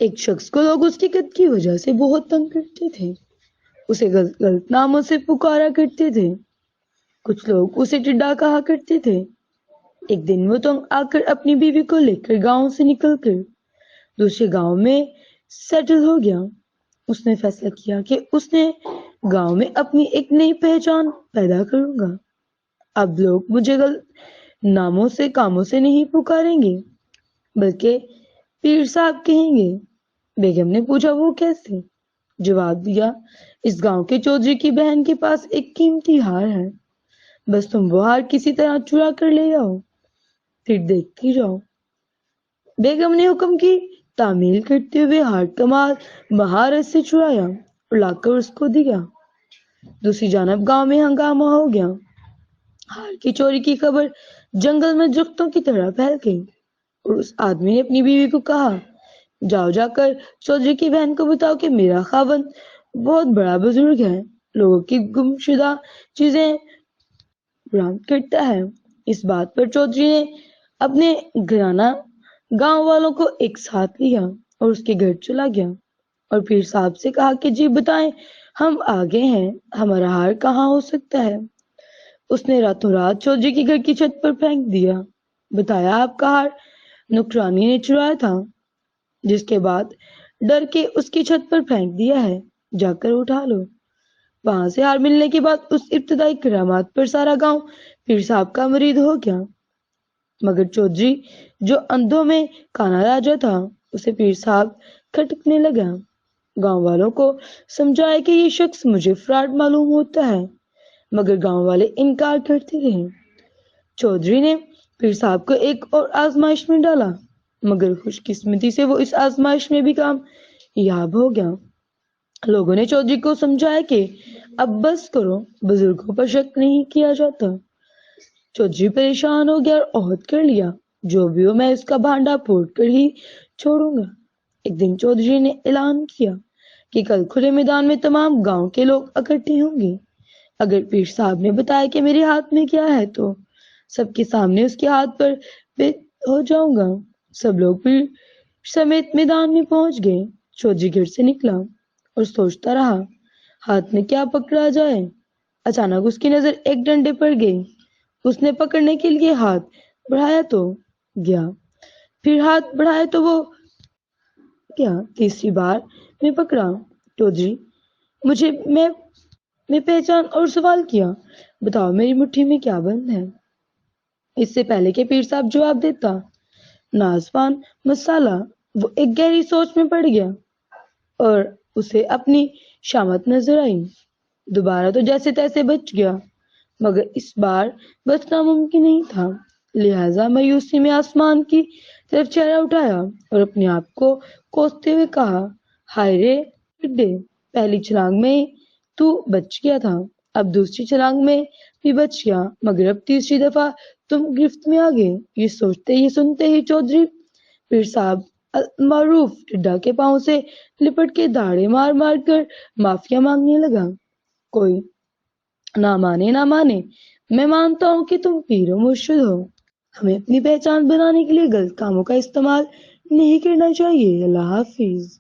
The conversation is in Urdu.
ایک شخص کو لوگ اس کی قد کی وجہ سے بہت تنگ کرتے تھے، اسے غلط غلط ناموں سے پکارا کرتے تھے، کچھ لوگ اسے ٹڈا کہا کرتے تھے۔ ایک دن وہ تنگ آ کر اپنی بیوی کو لے کر گاؤں سے نکل کر دوسرے گاؤں میں سیٹل ہو گیا۔ اس نے فیصلہ کیا کہ اس نے گاؤں میں اپنی ایک نئی پہچان پیدا کروں گا۔ اب لوگ مجھے غلط ناموں سے کاموں سے نہیں پکاریں گے، بلکہ پیر صاحب کہیں گے۔ بیگم نے پوچھا وہ کیسے؟ جواب دیا، اس گاؤں کے چودھری کی بہن کے پاس ایک قیمتی ہار ہے، بس تم وہ ہار کسی طرح چرا کر لے آؤ، پھر دیکھتی جاؤ۔ بیگم نے حکم کی، تعمیل کرتے ہوئے ہار کا مال مہارت سے چرایا اور لا کر اس کو دیا۔ دوسری جانب گاؤں میں ہنگامہ ہو گیا۔ ہار کی چوری کی خبر جنگل میں درختوں کی طرح پھیل گئی اور اس آدمی نے اپنی بیوی کو کہا، جاؤ جا کر چودھری کی بہن کو بتاؤ کہ میرا خاوند بہت بڑا بزرگ ہے، لوگوں کی گم شدہ چیزیں برآمد کرتا ہے۔ اس بات پر چودھری نے اپنے گھرانہ گاؤں والوں کو ایک ساتھ لیا اور اس کے گھر چلا گیا اور پیر صاحب سے کہا کہ جی بتائیں، ہم آگے ہیں، ہمارا ہار کہاں ہو سکتا ہے؟ اس نے راتوں رات چودھری کے گھر کی چھت پر پھینک دیا، بتایا آپ کا ہار نوکرانی نے چرایا تھا، جس کے بعد ڈر کے اس کی چھت پر پھینک دیا ہے، جا کر اٹھا لو۔ وہاں سے ہار ملنے کے بعد اس ابتدائی کرامات پر سارا گاؤں پیر صاحب کا مرید ہو گیا، مگر چودھری جو اندھوں میں کانا راجا تھا، اسے پیر صاحب کھٹکنے لگا۔ گاؤں والوں کو سمجھایا کہ یہ شخص مجھے فراڈ معلوم ہوتا ہے، مگر گاؤں والے انکار کرتے رہے۔ چودھری نے پیر صاحب کو ایک اور آزمائش میں ڈالا، مگر خوش قسمتی سے وہ اس آزمائش میں بھی کامیاب ہو گیا۔ لوگوں نے چودھری کو سمجھایا کہ اب بس کرو، بزرگوں پر شک نہیں کیا جاتا۔ چودھری پریشان ہو گیا اور عہد کر لیا، جو بھی ہو میں اس کا بھانڈا پھوڑ کر ہی چھوڑوں گا۔ ایک دن چودھری نے اعلان کیا کہ کل کھلے میدان میں تمام گاؤں کے لوگ اکٹھے ہوں گے۔ اگر پیر صاحب نے بتایا کہ میرے ہاتھ میں کیا ہے تو سب کے سامنے اس کے ہاتھ پر پیش ہو جاؤں گا۔ سب لوگ پیر سمیت میدان میں پہنچ گئے۔ چودھری گھر سے نکلا اور سوچتا رہا ہاتھ میں کیا پکڑا جائے۔ اچانک اس کی نظر ایک ڈنڈے پر گئی۔ اس نے پکڑنے کے لیے ہاتھ بڑھایا تو گیا، پھر ہاتھ بڑھایا تو وہ گیا، تیسری بار میں پکڑا۔ چودھری میں پہچان اور سوال کیا، بتاؤ میری مٹھی میں کیا بند ہے؟ اس سے پہلے کہ پیر صاحب جواب دیتا، ناظوان مسالہ وہ ایک گہری سوچ میں پڑ گیا اور اسے اپنی شامت نظر آئی۔ دوبارہ تو جیسے تیسے بچ گیا، مگر اس بار بچنا ممکن نہیں تھا، لہذا مایوسی میں آسمان کی طرف چہرہ اٹھایا اور اپنے آپ کو کوستے ہوئے کہا، ہائے رے ٹڈے، پہلی چھلانگ میں تو بچ گیا تھا، اب دوسری چھلانگ میں بھی بچ گیا، مگر اب تیسری دفعہ تم گرفت میں آ گئے۔ یہ سنتے ہی چودھری پیر صاحب معروف ٹڈا کے پاؤں سے لپٹ کے داڑے مار مار کر معافیا مانگنے لگا۔ کوئی نہ مانے، میں مانتا ہوں کہ تم پیر و مرشد ہو، ہمیں اپنی پہچان بنانے کے لیے غلط کاموں کا استعمال نہیں کرنا چاہیے۔ اللہ حافظ۔